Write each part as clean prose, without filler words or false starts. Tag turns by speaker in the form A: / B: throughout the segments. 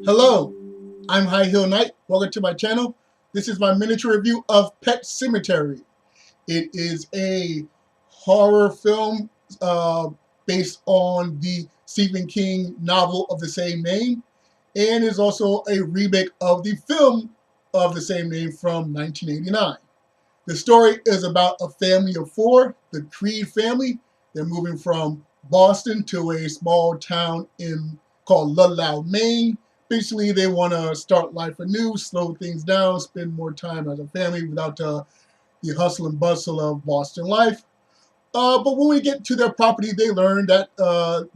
A: Hello, I'm High Heel Knight. Welcome to my channel. This is my miniature review of Pet Sematary. It is a horror film based on the Stephen King novel of the same name, and is also a remake of the film of the same name from 1989. The story is about a family of four, the Creed family. They're moving from Boston to a small town called Ludlow, Maine. Basically, they want to start life anew, slow things down, spend more time as a family without the hustle and bustle of Boston life. But when we get to their property, they learn that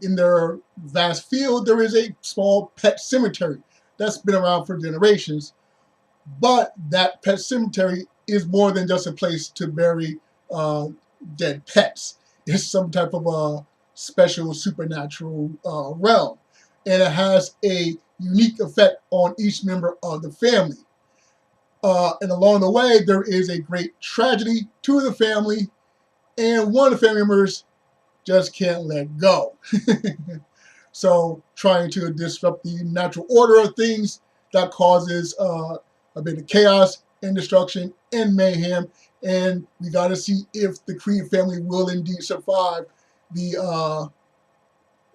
A: in their vast field, there is a small pet cemetery that's been around for generations. But that pet cemetery is more than just a place to bury dead pets. It's some type of a special supernatural realm. And it has a unique effect on each member of the family. And along the way, there is a great tragedy to the family, and one of the family members just can't let go. So trying to disrupt the natural order of things, that causes a bit of chaos and destruction and mayhem. And we got to see if the Creed family will indeed survive the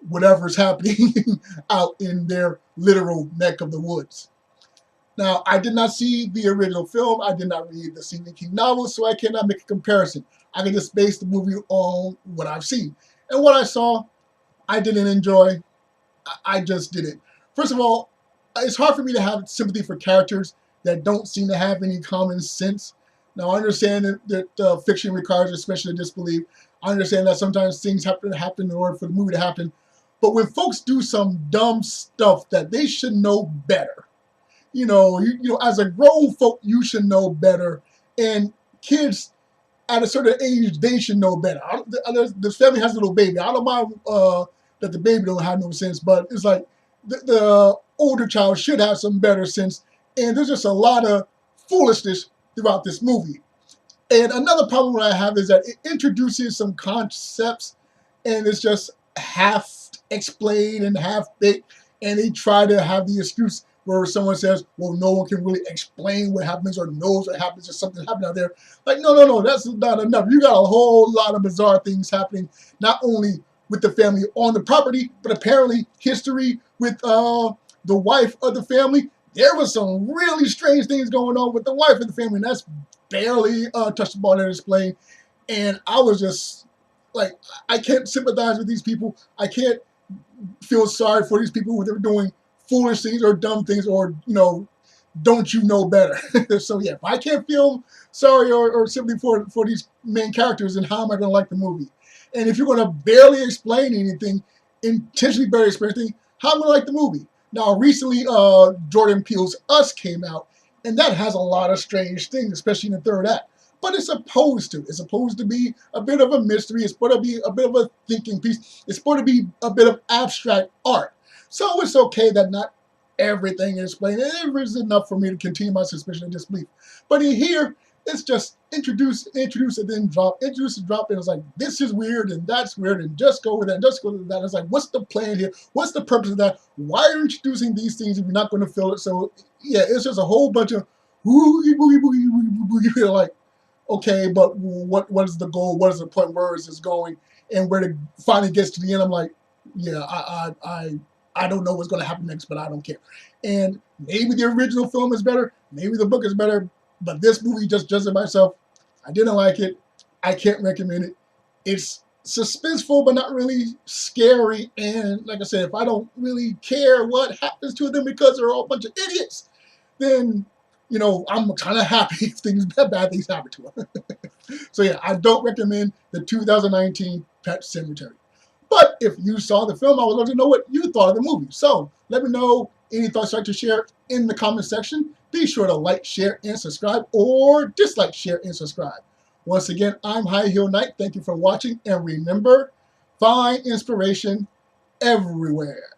A: whatever's happening out in their literal neck of the woods. Now, I did not see the original film. I did not read the Stephen King novel, so I cannot make a comparison. I can just base the movie on what I've seen. And what I saw, I didn't enjoy. I just didn't. First of all, it's hard for me to have sympathy for characters that don't seem to have any common sense. Now, I understand that fiction requires suspension of disbelief. I understand that sometimes things have to happen in order for the movie to happen. But when folks do some dumb stuff that they should know better, you know, as a grown folk, you should know better. And kids at a certain age, they should know better. This family has a little baby. I don't mind that the baby don't have no sense, but it's like the older child should have some better sense. And there's just a lot of foolishness throughout this movie. And another problem that I have is that it introduces some concepts and it's just half explained and half baked, and they try to have the excuse where someone says, well, no one can really explain what happens or knows what happens, just something happened out there. Like, no, that's not enough. You got a whole lot of bizarre things happening, not only with the family on the property, but apparently history with the wife of the family. There was some really strange things going on with the wife of the family, and that's barely touched upon and explained. And I was just like, I can't sympathize with these people. I can't feel sorry for these people when they're doing foolish things or dumb things, or, don't you know better? So yeah, if I can't feel sorry or sympathy for these main characters, then how am I going to like the movie? And if you're going to barely explain anything, intentionally barely explain anything, how am I going to like the movie? Now, recently, Jordan Peele's Us came out, and that has a lot of strange things, especially in the third act. But it's supposed to be a bit of a mystery. It's supposed to be a bit of a thinking piece. It's supposed to be a bit of abstract art. So it's okay that not everything is explained. It is enough for me to continue my suspicion and disbelief. But in here, it's just introduce, and then drop, introduce and drop. And it's like, this is weird, and that's weird, and just go with that, and just go with that. It's like, what's the plan here? What's the purpose of that? Why are you introducing these things if you're not going to fill it? So yeah, it's just a whole bunch of boogie, boogie, boogie, boogie, boogie. You're like, okay, but what is the goal? What is the point? Where is this going? And where it finally gets to the end, I'm like, yeah, I don't know what's going to happen next, but I don't care. And maybe the original film is better. Maybe the book is better. But this movie, just judging myself, I didn't like it. I can't recommend it. It's suspenseful, but not really scary. And like I said, if I don't really care what happens to them because they're all a bunch of idiots, then, I'm kind of happy if bad things happen to them. So yeah, I don't recommend the 2019 Pet Sematary. But if you saw the film, I would love to know what you thought of the movie. So let me know any thoughts you'd like to share in the comment section. Be sure to like, share, and subscribe, or dislike, share, and subscribe. Once again, I'm High Heel Knight. Thank you for watching, and remember, find inspiration everywhere.